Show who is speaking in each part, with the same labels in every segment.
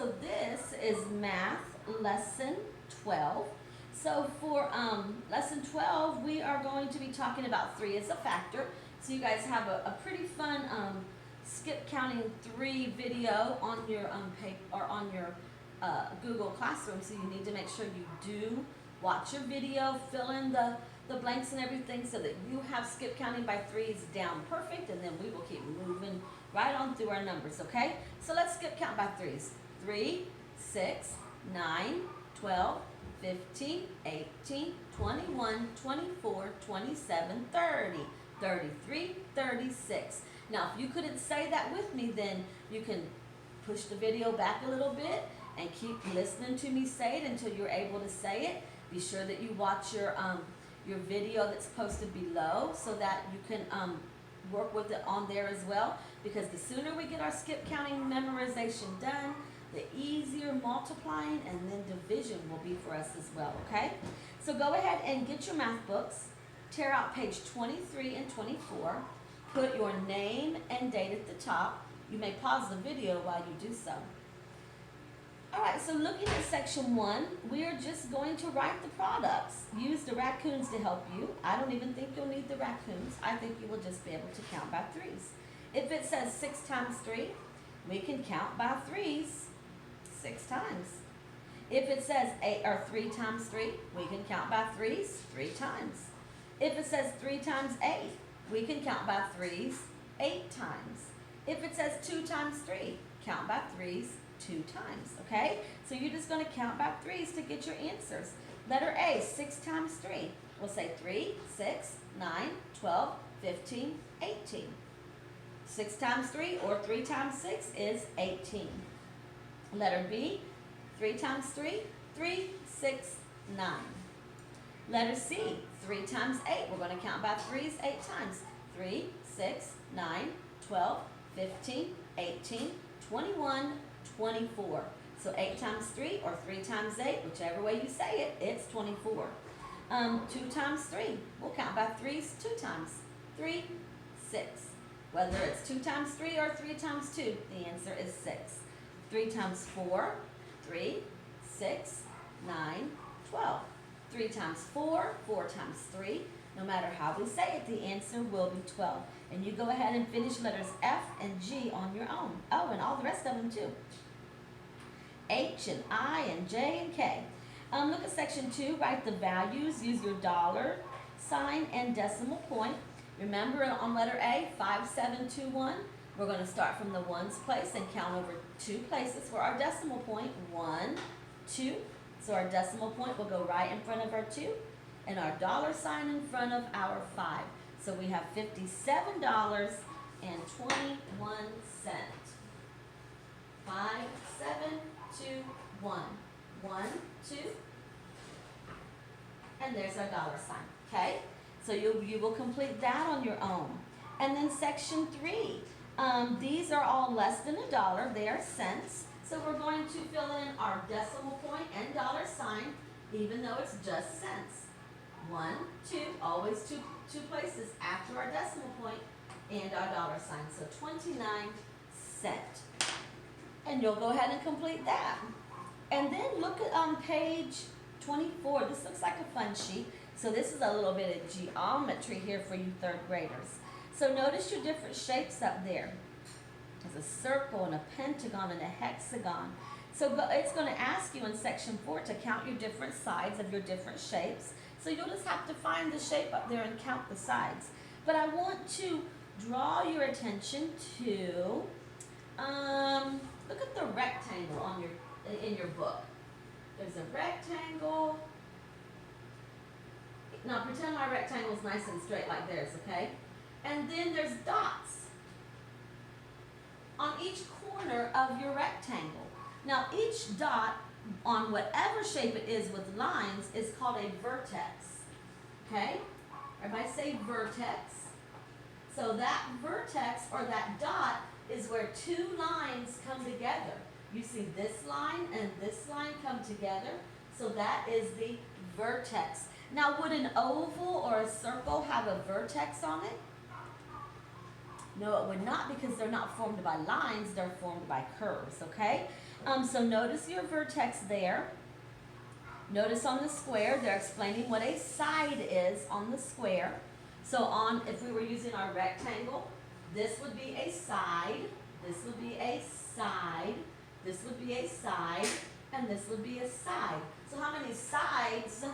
Speaker 1: So this is math lesson 12. So for lesson 12, we are going to be talking about 3 as a factor. So you guys have a pretty fun skip counting 3 video on your paper or on your Google Classroom. So you need to make sure you do watch your video, fill in the blanks and everything so that you have skip counting by 3s down perfect, and then we will keep moving right on through our numbers, okay? So let's skip count by 3s. 3, 6, 9, 12, 15, 18, 21, 24, 27, 30, 33, 36. Now, if you couldn't say that with me, then you can push the video back a little bit and keep listening to me say it until you're able to say it. Be sure that you watch your video that's posted below so that you can work with it on there as well, because the sooner we get our skip counting memorization done, the easier multiplying and then division will be for us as well, okay? So go ahead and get your math books, tear out page 23 and 24, put your name and date at the top. You may pause the video while you do so. All right, so looking at section 1, we're just going to write the products. Use the raccoons to help you. I don't even think you'll need the raccoons. I think you will just be able to count by 3s. If it says 6 times 3, we can count by 3s 6 times. If it says 3 times 3, we can count by 3s 3 times. If it says 3 times 8, we can count by 3s 8 times. If it says 2 times 3, count by 3s 2 times, okay? So you're just going to count by 3s to get your answers. Letter A, 6 times 3. We'll say 3, 6, 9, 12, 15, 18. 6 times 3 or 3 times 6 is 18. Letter B, 3 times 3, 3, 6, 9. Letter C, 3 times 8. We're going to count by 3s 8 times. 3, 6, 9, 12, 15, 18, 21, 24. So 8 times 3 or 3 times 8, whichever way you say it, it's 24. 2 times 3, we'll count by 3s 2 times. 3, 6. Whether it's 2 times 3 or 3 times 2, the answer is 6. 3 times 4, 3, 6, 9, 12. 3 times 4, 4 times 3. No matter how we say it, the answer will be 12. And you go ahead and finish letters F and G on your own. Oh, and all the rest of them too. H and I and J and K. Look at section 2. Write the values. Use your dollar sign and decimal point. Remember on letter A, 5721. We're going to start from the ones place and count over 2 places for our decimal point. 1, 2. So our decimal point will go right in front of our 2 and our dollar sign in front of our 5. So we have $57.21. 5, 7, 2, 1. 1, 2. And there's our dollar sign. Okay? So you will complete that on your own. And then section 3. These are all less than $1. They are cents. So we're going to fill in our decimal point and dollar sign, even though it's just cents. 1, 2, always two places after our decimal point and our dollar sign. So 29 cents. And you'll go ahead and complete that. And then look at page 24. This looks like a fun sheet. So this is a little bit of geometry here for you 3rd graders. So notice your different shapes up there. There's a circle and a pentagon and a hexagon. So it's going to ask you in section 4 to count your different sides of your different shapes. So you'll just have to find the shape up there and count the sides. But I want to draw your attention to, look at the rectangle on in your book. There's a rectangle. Now pretend my rectangle is nice and straight like theirs, okay? And then there's dots on each corner of your rectangle. Now each dot on whatever shape it is with lines is called a vertex. Okay? Everybody say vertex. So that vertex or that dot is where 2 lines come together. You see this line and this line come together. So that is the vertex. Now would an oval or a circle have a vertex on it? No, it would not, because they're not formed by lines, they're formed by curves, okay? So notice your vertex there. Notice on the square, they're explaining what a side is on the square. So if we were using our rectangle, this would be a side, this would be a side, this would be a side, and this would be a side. So how many sides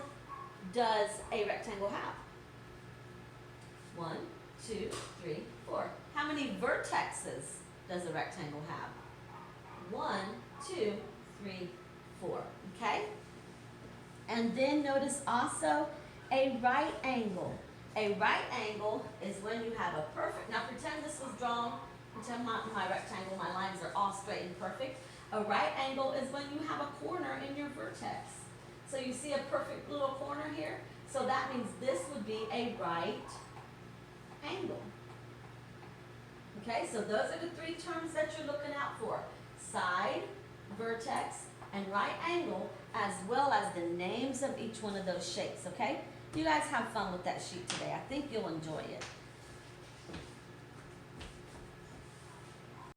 Speaker 1: does a rectangle have? 1, 2, 3, 4. How many vertexes does a rectangle have? 1, 2, 3, 4. Okay? And then notice also a right angle. A right angle is when you have a perfect, now pretend this was drawn, pretend my rectangle, my lines are all straight and perfect. A right angle is when you have a corner in your vertex. So you see a perfect little corner here? So that means this would be a right angle. Okay, so those are the three terms that you're looking out for. Side, vertex, and right angle, as well as the names of each one of those shapes, okay? You guys have fun with that sheet today. I think you'll enjoy it.